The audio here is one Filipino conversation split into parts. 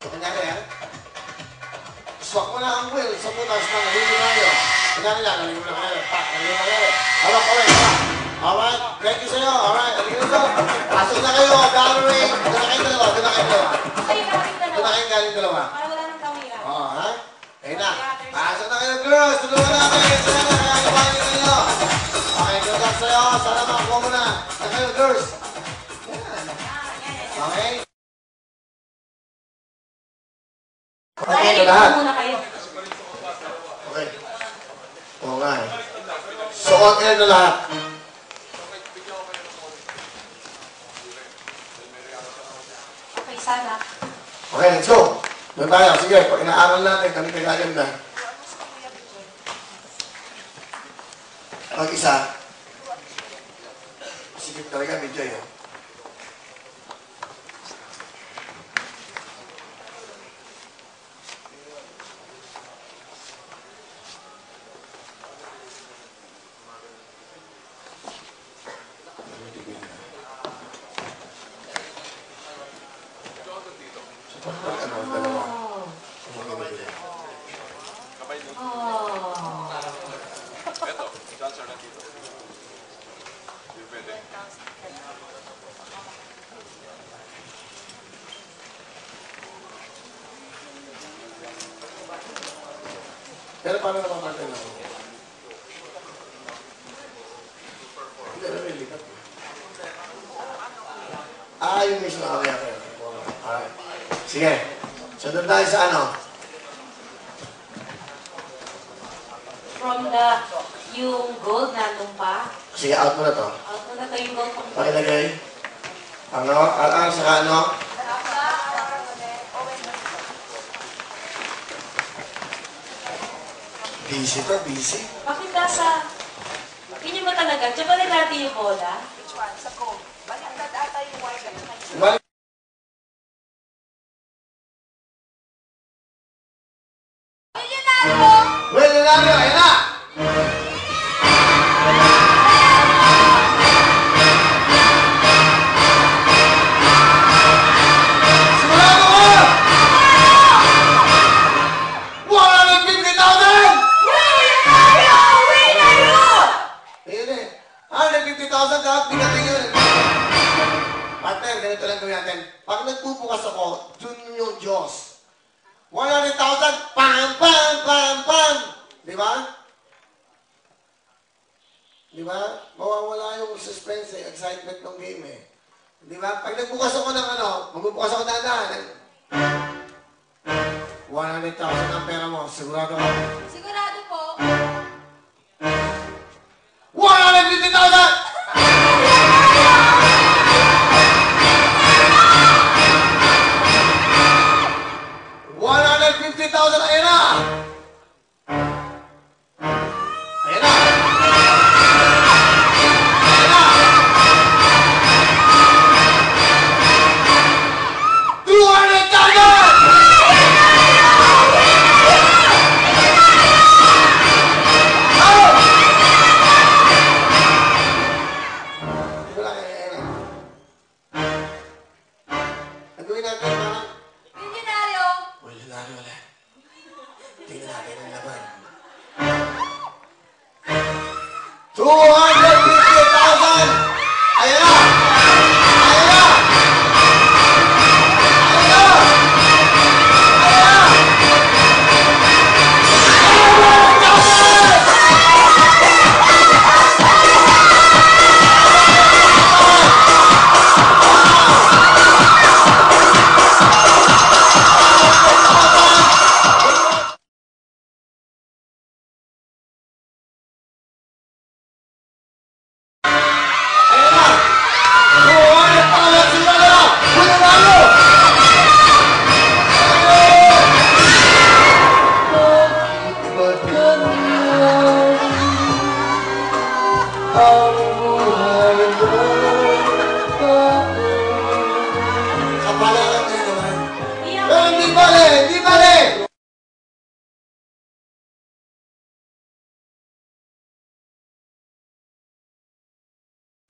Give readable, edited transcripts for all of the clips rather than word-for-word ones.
Kunyari, ha? Swak mo na ang wheel sa butas ng hindi tayo. Kunyari lang, naligo na kayo. Pak, naligo na kayo. Alright, alright. Alright, thank you sa'yo. Alright, naligo na. Pasok na kayo, Valerie. Doon na kayong dalawa, doon na kayong dalawa. Doon na kayong galing dalawa. Para wala nang kamera. Oo, ha? Ayun na. Pasok na kayo, girls. Tulungan natin. Sana na kaya kapahin ninyo. Okay, good luck sa'yo. Sana makakuha mo na. Na kayo, girls. Yan. Okay? Okay, ito lahat. Okay. Oo nga eh. So, okay na lahat. Okay, sana. Okay, let's go. Doon tayo. Sige, pag inaaral natin, kami kagaganda. Pag-isa. Sige talaga, medyo yun. Pero paano naman natin ako? Hindi na rin likat. Yung mismo. Okay. Alright. Sige. So doon tayo sa ano? From yung gold nandun pa. Sige, out mo na to. Out mo na to yung gold. Pakilagay. Ano? Saka ano? Busy to, busy. Bakit nasa... Yun ba talaga? Tsaka rin natin yung bola? Which one? Sa code. Baliktad ata yung white at saka yung... Well, Leonardo, ayan na! Sigurado ko! 150,000! Ayun eh. 150,000 dapat bigating yun. Partner, ganito lang gawin natin. Pag nagpupukas ako, dun yung Diyos. 100,000, pam, pam, pam, pam! Di ba? Di ba? Mawawala yung suspense, excitement ng game eh. Di ba? Pag nagbukas ako ng ano, magbubukas ako dahan-dahan. 100,000 ang pera mo, sigurado ka. Sigurado po. 150,000! Ayan na! Ayan na! Ayan na! 200,000! Nagawin natin parang... Milyonaryo! Milyonaryo ulit. Tingnan natin ang laban. 250,000! Ayan na! Ayan na! Ayan na!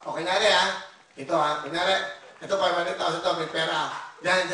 O, kunyari ha. Ito ha. Kunyari, Ito, 500,000 to, may pera. Yan.